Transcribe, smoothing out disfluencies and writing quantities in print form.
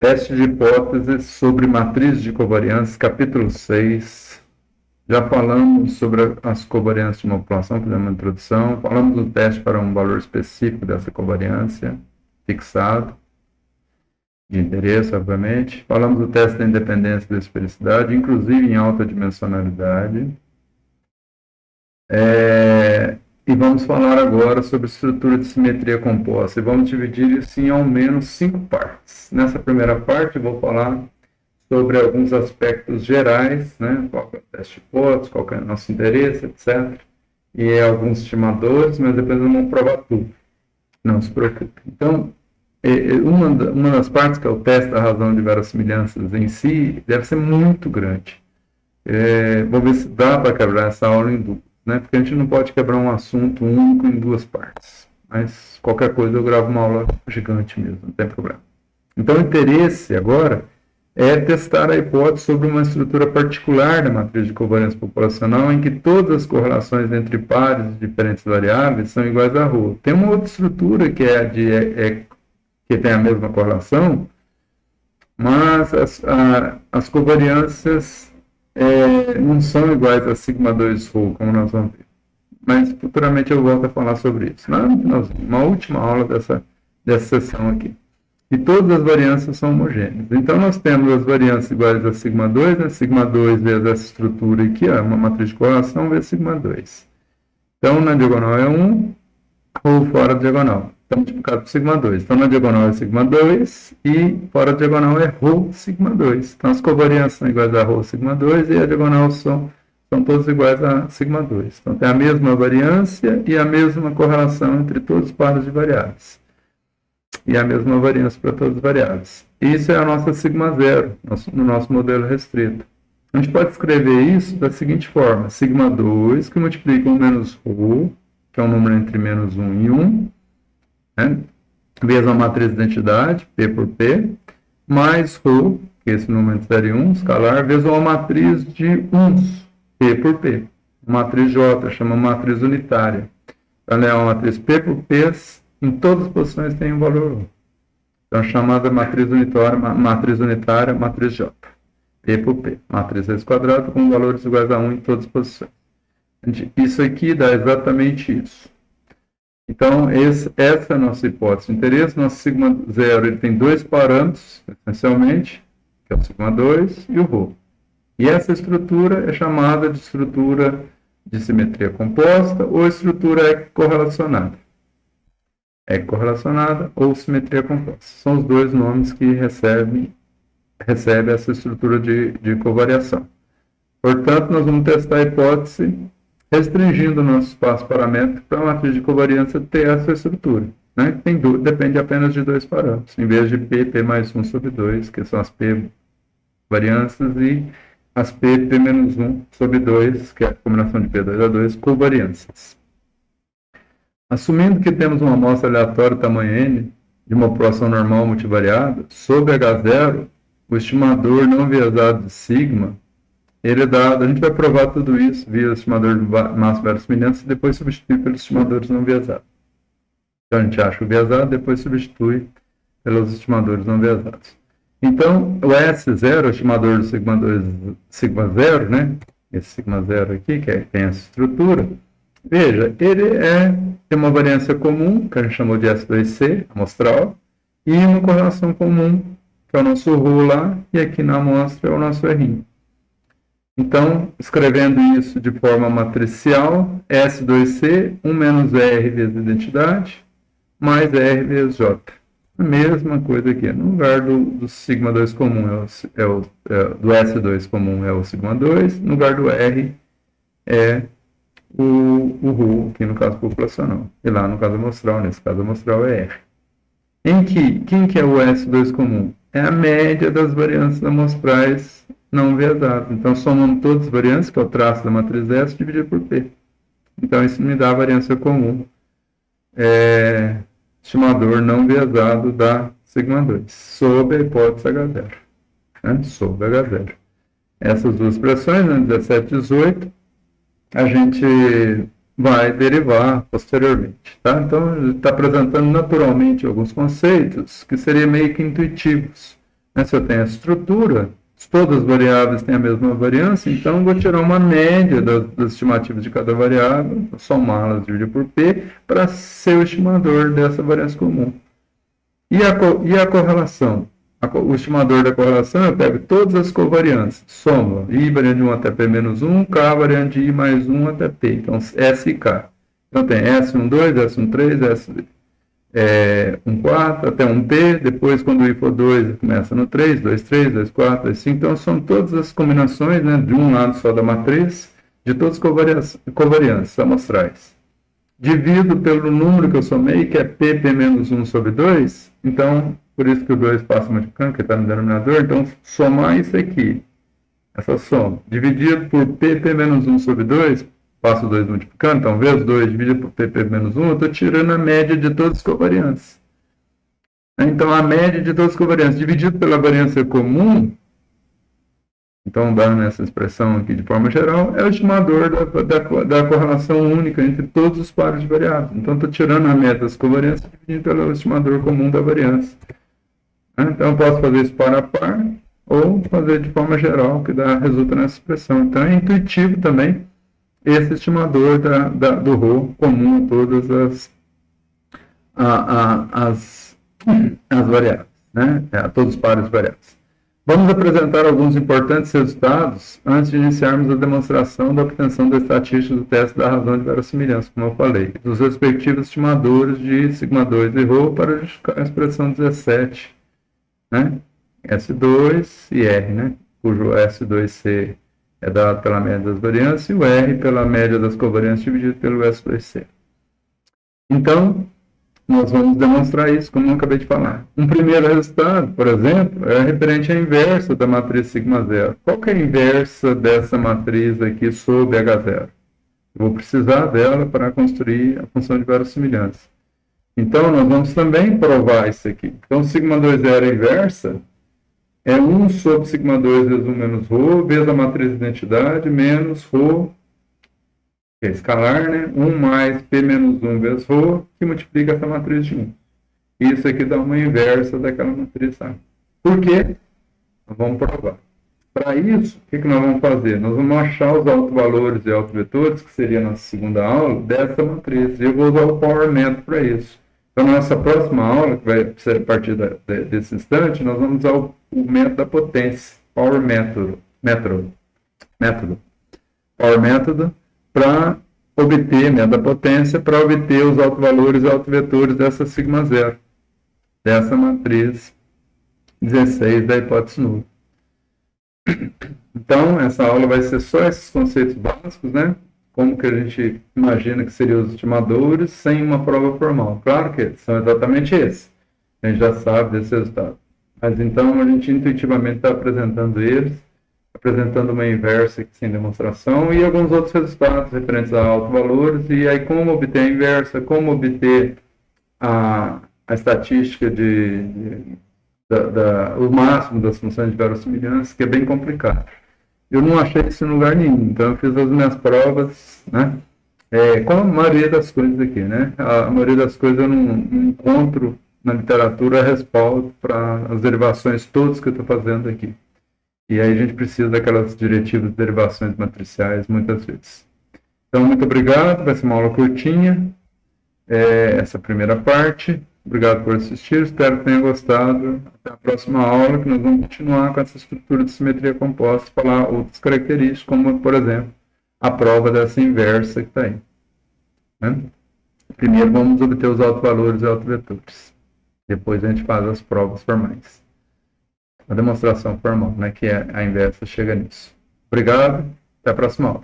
Teste de hipóteses sobre matriz de covariância, capítulo 6. Já falamos sobre as covariâncias de uma população, fizemos uma introdução. Falamos do teste para um valor específico dessa covariância, fixado, de interesse, obviamente. Falamos do teste da independência e da esfericidade, inclusive em alta dimensionalidade. E vamos falar agora sobre estrutura de simetria composta. E vamos dividir isso em ao menos 5 partes. Nessa primeira parte, eu vou falar sobre alguns aspectos gerais, né? Qual é o teste de hipótese, qual é o nosso interesse, etc. E alguns estimadores, mas depois eu não provar tudo. Não se preocupe. Então, uma das partes, que é o teste da razão de verossimilhanças em si, deve ser muito grande. Vou ver se dá para quebrar essa aula em duas, né? Porque a gente não pode quebrar um assunto único em 2 partes. Mas qualquer coisa eu gravo uma aula gigante mesmo, não tem problema. Então, o interesse agora é testar a hipótese sobre uma estrutura particular da matriz de covariância populacional em que todas as correlações entre pares de diferentes variáveis são iguais a ρ. Tem uma outra estrutura que que tem a mesma correlação, mas as covariâncias não são iguais a sigma 2 ρ, como nós vamos ver. Mas futuramente eu volto a falar sobre isso. Uma última aula dessa sessão aqui. E todas as variâncias são homogêneas. Então, nós temos as variâncias iguais a sigma 2, né? Sigma 2 vezes essa estrutura aqui, uma matriz de correlação, vezes sigma 2. Então, na diagonal é 1, ou fora da diagonal. Então, multiplicado por sigma 2. Então, na diagonal é sigma 2, e fora da diagonal é ρ sigma 2. Então, as covariâncias são iguais a ρ sigma 2, e a diagonal são todas iguais a sigma 2. Então, tem a mesma variância e a mesma correlação entre todos os pares de variáveis. E a mesma variância para todas as variáveis. Isso é a nossa sigma 0, no nosso modelo restrito. A gente pode escrever isso da seguinte forma: sigma 2, que multiplica com menos ρ, que é um número entre menos 1 e 1, né? Vezes a matriz de identidade, P por P, mais ρ, que é esse número entre 0 e 1, escalar, vezes uma matriz de uns, P por P. Matriz J, chama matriz unitária. Ela é uma matriz P por P, em todas as posições tem um valor 1. Então, chamada matriz unitária, matriz J. P por P. Matriz raiz quadrada com valores iguais a 1 em todas as posições. Isso aqui dá exatamente isso. Então, essa é a nossa hipótese de interesse. Nosso sigma 0 ele tem 2 parâmetros, essencialmente, que é o sigma 2 e o ρ. E essa estrutura é chamada de estrutura de simetria composta ou estrutura correlacionada. Correlacionada ou simetria composta. São os dois nomes que recebe essa estrutura de covariação. Portanto, nós vamos testar a hipótese restringindo o nosso espaço paramétrico para a matriz de covariância ter essa estrutura, né? Depende apenas de 2 parâmetros, em vez de P mais 1 sobre 2, que são as P variâncias, e as P menos 1 sobre 2, que é a combinação de P2 a 2, covariâncias. Assumindo que temos uma amostra aleatória tamanho n, de uma população normal multivariada, sob H0, o estimador não viesado de sigma, ele é dado, a gente vai provar tudo isso via estimador de massa verossimilhança e depois substitui pelos estimadores não viesados. Então a gente acha o viesado, depois substitui pelos estimadores não viesados. Então, o S0, o estimador do sigma 2, sigma 0, né? Esse sigma 0 aqui, que tem essa estrutura, veja, ele tem uma variância comum, que a gente chamou de S2C, amostral, e uma correlação comum, que é o nosso ρ lá, e aqui na amostra é o nosso R. Então, escrevendo isso de forma matricial, S2C, 1 menos R vezes identidade, mais R vezes J. A mesma coisa aqui. No lugar do sigma 2 comum, do S2 comum é o sigma 2, no lugar do R é o ρ, aqui no caso populacional. E lá no caso amostral, nesse caso amostral é R. Quem que é o S2 comum? É a média das variâncias amostrais não viesadas. Então, somando todas as variâncias, que é o traço da matriz S, dividido por P. Então, isso me dá a variância comum. Estimador não viesado da sigma 2, sob a hipótese H0. Né? Sob H0. Essas duas expressões, né, 17 e 18, a gente vai derivar posteriormente. Tá? Então, ele está apresentando naturalmente alguns conceitos que seriam meio que intuitivos, Né? Se eu tenho a estrutura, se todas as variáveis têm a mesma variância, então eu vou tirar uma média das estimativas de cada variável, somá-las, dividir por P, para ser o estimador dessa variância comum. E a correlação? O estimador da correlação, eu pego todas as covariantes, somo I variante de 1 até P menos 1, K variante de I mais 1 até P, então S e K. Então tem S12, S13, S14 até 1P, depois quando I for 2, começa no 3, 2, 3, 2, 4, 2, 5, então são todas as combinações, né, de um lado só da matriz, de todas as covariantes amostrais. Divido pelo número que eu somei, que é P menos 1 sobre 2, então, por isso que o 2 passa multiplicando, que está no denominador, então somar isso aqui, essa soma, dividido por P menos 1 sobre 2, passo 2 multiplicando, então vezes 2 dividido por P menos 1, eu estou tirando a média de todas as covariantes. Então, a média de todas as covariantes dividido pela variância comum, então, dando essa expressão aqui de forma geral, é o estimador da correlação única entre todos os pares de variáveis. Então, estou tirando a média das covarianças e dividindo pelo estimador comum da variância. Então, eu posso fazer isso par a par ou fazer de forma geral, que resulta nessa expressão. Então, é intuitivo também esse estimador do ρ comum a todas as variáveis, né? A todos os pares de variáveis. Vamos apresentar alguns importantes resultados antes de iniciarmos a demonstração da obtenção da estatística do teste da razão de verossimilhança, como eu falei, dos respectivos estimadores de σ2 e ρ para justificar a expressão 17, né? S2 e R, né? Cujo S2C é dado pela média das variâncias e o R pela média das covariâncias dividido pelo S2C. Então, nós vamos demonstrar isso, como eu acabei de falar. Um primeiro resultado, por exemplo, é referente à inversa da matriz σ0. Qual que é a inversa dessa matriz aqui sob H0? Eu vou precisar dela para construir a função de verossimilhança. Então, nós vamos também provar isso aqui. Então, σ2 inversa é 1 sobre σ2 vezes 1 menos ρ, vezes a matriz de identidade, menos ρ, que é escalar, né? 1 mais P menos 1 vezes ρ, que multiplica essa matriz de 1. Isso aqui dá uma inversa daquela matriz A. Por quê? Nós vamos provar. Para isso, o que nós vamos fazer? Nós vamos achar os autovalores e autovetores, que seria na segunda aula, dessa matriz. E eu vou usar o Power Method para isso. Então, na nossa próxima aula, que vai ser a partir desse instante, nós vamos usar o método da potência, Power Method. Power Method, para obter, método da potência, para obter os autovalores e autovetores dessa σ0, dessa matriz 16 da hipótese nula. Então, essa aula vai ser só esses conceitos básicos, né? Como que a gente imagina que seriam os estimadores sem uma prova formal. Claro que são exatamente esses. A gente já sabe desse resultado. Mas então, a gente intuitivamente está apresentando eles, apresentando uma inversa aqui sem demonstração e alguns outros resultados referentes a autovalores, e aí como obter a inversa, como obter a estatística o máximo das funções de verossimilhança, que é bem complicado. Eu não achei isso em lugar nenhum, então eu fiz as minhas provas, né? Como a maioria das coisas aqui, né? A maioria das coisas eu não encontro na literatura respaldo para as derivações todas que eu estou fazendo aqui. E aí a gente precisa daquelas diretivas de derivações matriciais muitas vezes. Então, muito obrigado, vai ser uma aula curtinha, essa primeira parte. Obrigado por assistir, espero que tenha gostado. Até a próxima aula, que nós vamos continuar com essa estrutura de simetria composta, falar outras características, como, por exemplo, a prova dessa inversa que está aí. Né? Primeiro vamos obter os autovalores e autovetores. Depois a gente faz as provas formais. A demonstração formal, né, que a inversa chega nisso. Obrigado, até a próxima aula.